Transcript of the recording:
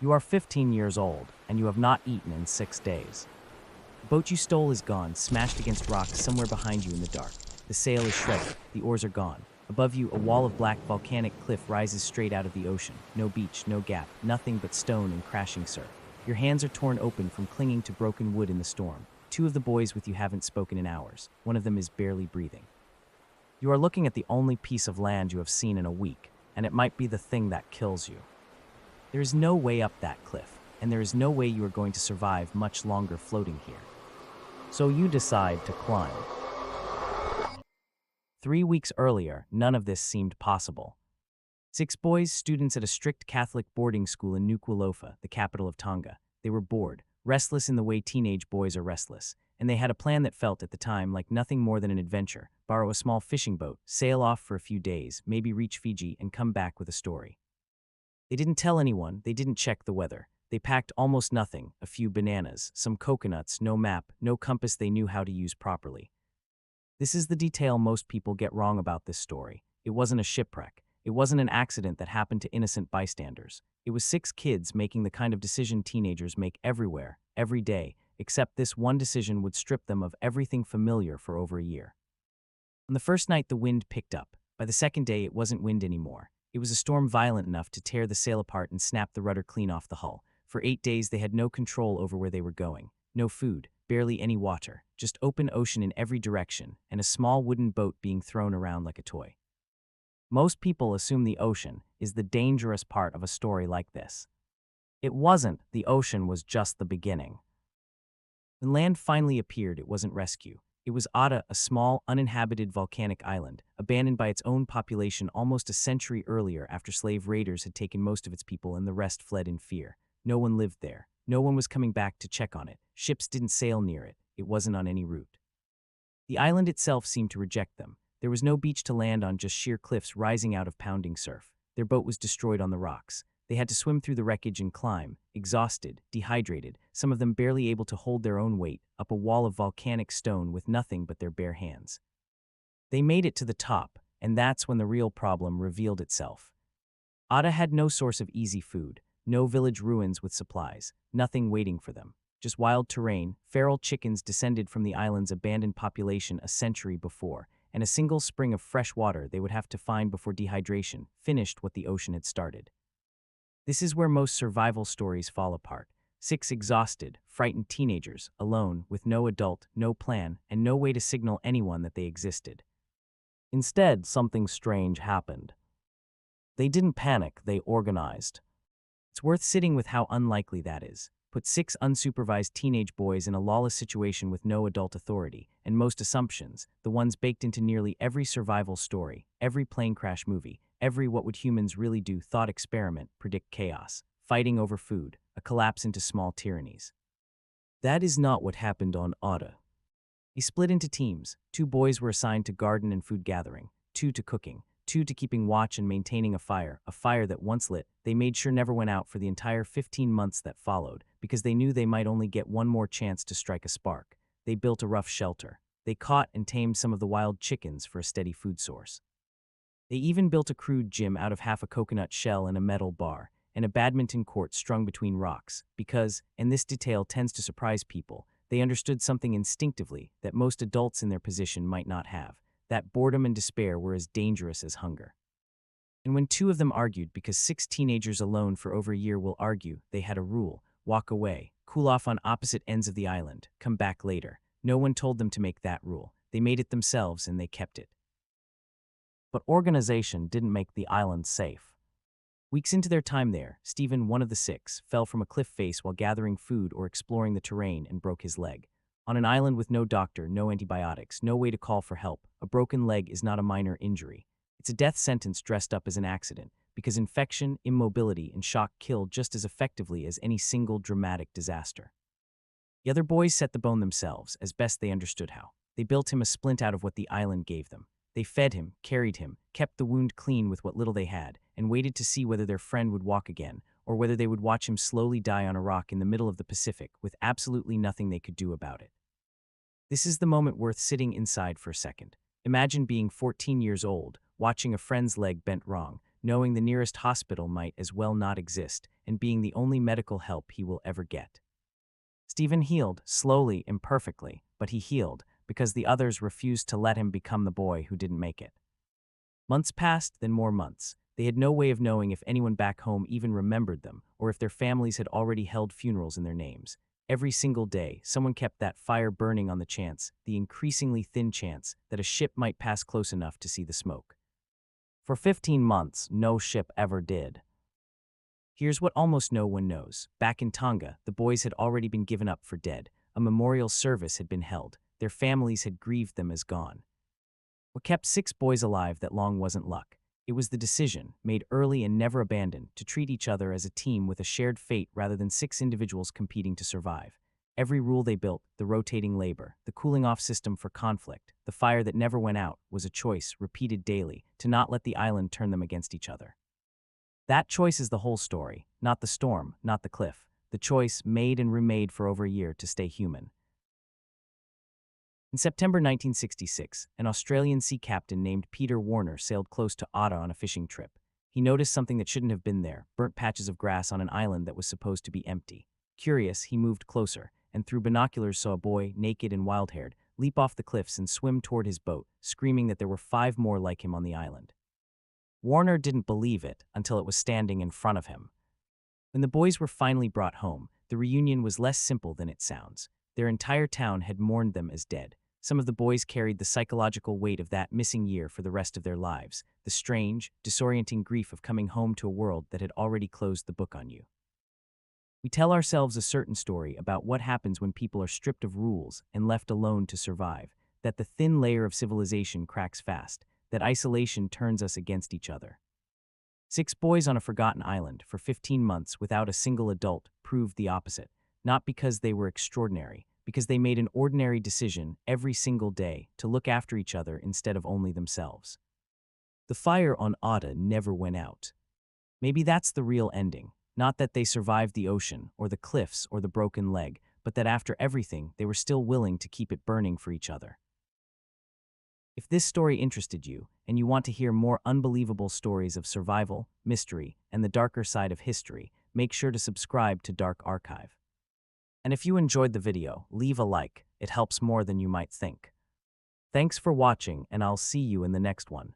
You are 15 years old, and you have not eaten in 6 days. The boat you stole is gone, smashed against rocks somewhere behind you in the dark. The sail is shredded, the oars are gone. Above you, a wall of black volcanic cliff rises straight out of the ocean. No beach, no gap, nothing but stone and crashing surf. Your hands are torn open from clinging to broken wood in the storm. Two of the boys with you haven't spoken in hours. One of them is barely breathing. You are looking at the only piece of land you have seen in a week, and it might be the thing that kills you. There is no way up that cliff, and there is no way you are going to survive much longer floating here. So you decide to climb. 3 weeks earlier, none of this seemed possible. 6 boys, students at a strict Catholic boarding school in Nuku'alofa, the capital of Tonga. They were bored, restless in the way teenage boys are restless, and they had a plan that felt at the time like nothing more than an adventure. Borrow a small fishing boat, sail off for a few days, maybe reach Fiji, and come back with a story. They didn't tell anyone, they didn't check the weather. They packed almost nothing, a few bananas, some coconuts, no map, no compass they knew how to use properly. This is the detail most people get wrong about this story. It wasn't a shipwreck. It wasn't an accident that happened to innocent bystanders. It was 6 kids making the kind of decision teenagers make everywhere, every day, except this one decision would strip them of everything familiar for over a year. On the first night, the wind picked up. By the second day, it wasn't wind anymore. It was a storm violent enough to tear the sail apart and snap the rudder clean off the hull. For 8 days, they had no control over where they were going. No food, barely any water, just open ocean in every direction, and a small wooden boat being thrown around like a toy. Most people assume the ocean is the dangerous part of a story like this. It wasn't. The ocean was just the beginning. When land finally appeared, it wasn't rescue. It was Ada, a small, uninhabited volcanic island, abandoned by its own population almost a century earlier after slave raiders had taken most of its people and the rest fled in fear. No one lived there. No one was coming back to check on it. Ships didn't sail near it. It wasn't on any route. The island itself seemed to reject them. There was no beach to land on, just sheer cliffs rising out of pounding surf. Their boat was destroyed on the rocks. They had to swim through the wreckage and climb, exhausted, dehydrated, some of them barely able to hold their own weight, up a wall of volcanic stone with nothing but their bare hands. They made it to the top, and that's when the real problem revealed itself. Ada had no source of easy food, no village ruins with supplies, nothing waiting for them. Just wild terrain, feral chickens descended from the island's abandoned population a century before, and a single spring of fresh water they would have to find before dehydration finished what the ocean had started. This is where most survival stories fall apart. 6 exhausted, frightened teenagers, alone, with no adult, no plan, and no way to signal anyone that they existed. Instead, something strange happened. They didn't panic, they organized. It's worth sitting with how unlikely that is. Put 6 unsupervised teenage boys in a lawless situation with no adult authority, and most assumptions, the ones baked into nearly every survival story, every plane crash movie, every what would humans really do thought experiment, predict chaos, fighting over food, a collapse into small tyrannies. That is not what happened on Ada. They split into teams. 2 boys were assigned to garden and food gathering, 2 to cooking, 2 to keeping watch and maintaining a fire that once lit, they made sure never went out for the entire 15 months that followed, because they knew they might only get one more chance to strike a spark. They built a rough shelter. They caught and tamed some of the wild chickens for a steady food source. They even built a crude gym out of half a coconut shell and a metal bar, and a badminton court strung between rocks, because, and this detail tends to surprise people, they understood something instinctively that most adults in their position might not have, that boredom and despair were as dangerous as hunger. And when 2 of them argued, because 6 teenagers alone for over a year will argue, they had a rule: walk away, cool off on opposite ends of the island, come back later. No one told them to make that rule. They made it themselves and they kept it. But organization didn't make the island safe. Weeks into their time there, Stephen, one of the 6, fell from a cliff face while gathering food or exploring the terrain and broke his leg. On an island with no doctor, no antibiotics, no way to call for help, a broken leg is not a minor injury. It's a death sentence dressed up as an accident, because infection, immobility, and shock kill just as effectively as any single dramatic disaster. The other boys set the bone themselves, as best they understood how. They built him a splint out of what the island gave them. They fed him, carried him, kept the wound clean with what little they had, and waited to see whether their friend would walk again, or whether they would watch him slowly die on a rock in the middle of the Pacific with absolutely nothing they could do about it. This is the moment worth sitting inside for a second. Imagine being 14 years old, watching a friend's leg bent wrong, knowing the nearest hospital might as well not exist, and being the only medical help he will ever get. Stephen healed, slowly, imperfectly, but he healed, because the others refused to let him become the boy who didn't make it. Months passed, then more months. They had no way of knowing if anyone back home even remembered them, or if their families had already held funerals in their names. Every single day, someone kept that fire burning on the chance, the increasingly thin chance, that a ship might pass close enough to see the smoke. For 15 months, no ship ever did. Here's what almost no one knows. Back in Tonga, the boys had already been given up for dead. A memorial service had been held. Their families had grieved them as gone. What kept 6 boys alive that long wasn't luck. It was the decision, made early and never abandoned, to treat each other as a team with a shared fate rather than 6 individuals competing to survive. Every rule they built, the rotating labor, the cooling-off system for conflict, the fire that never went out, was a choice, repeated daily, to not let the island turn them against each other. That choice is the whole story, not the storm, not the cliff. The choice, made and remade for over a year, to stay human. In September 1966, an Australian sea captain named Peter Warner sailed close to Otta on a fishing trip. He noticed something that shouldn't have been there, burnt patches of grass on an island that was supposed to be empty. Curious, he moved closer, and through binoculars saw a boy, naked and wild-haired, leap off the cliffs and swim toward his boat, screaming that there were 5 more like him on the island. Warner didn't believe it until it was standing in front of him. When the boys were finally brought home, the reunion was less simple than it sounds. Their entire town had mourned them as dead. Some of the boys carried the psychological weight of that missing year for the rest of their lives, the strange, disorienting grief of coming home to a world that had already closed the book on you. We tell ourselves a certain story about what happens when people are stripped of rules and left alone to survive, that the thin layer of civilization cracks fast, that isolation turns us against each other. 6 boys on a forgotten island for 15 months without a single adult proved the opposite, not because they were extraordinary, because they made an ordinary decision every single day to look after each other instead of only themselves. The fire on Otta never went out. Maybe that's the real ending, not that they survived the ocean or the cliffs or the broken leg, but that after everything, they were still willing to keep it burning for each other. If this story interested you, and you want to hear more unbelievable stories of survival, mystery, and the darker side of history, make sure to subscribe to Dark Archive. And if you enjoyed the video, leave a like. It helps more than you might think. Thanks for watching, and I'll see you in the next one.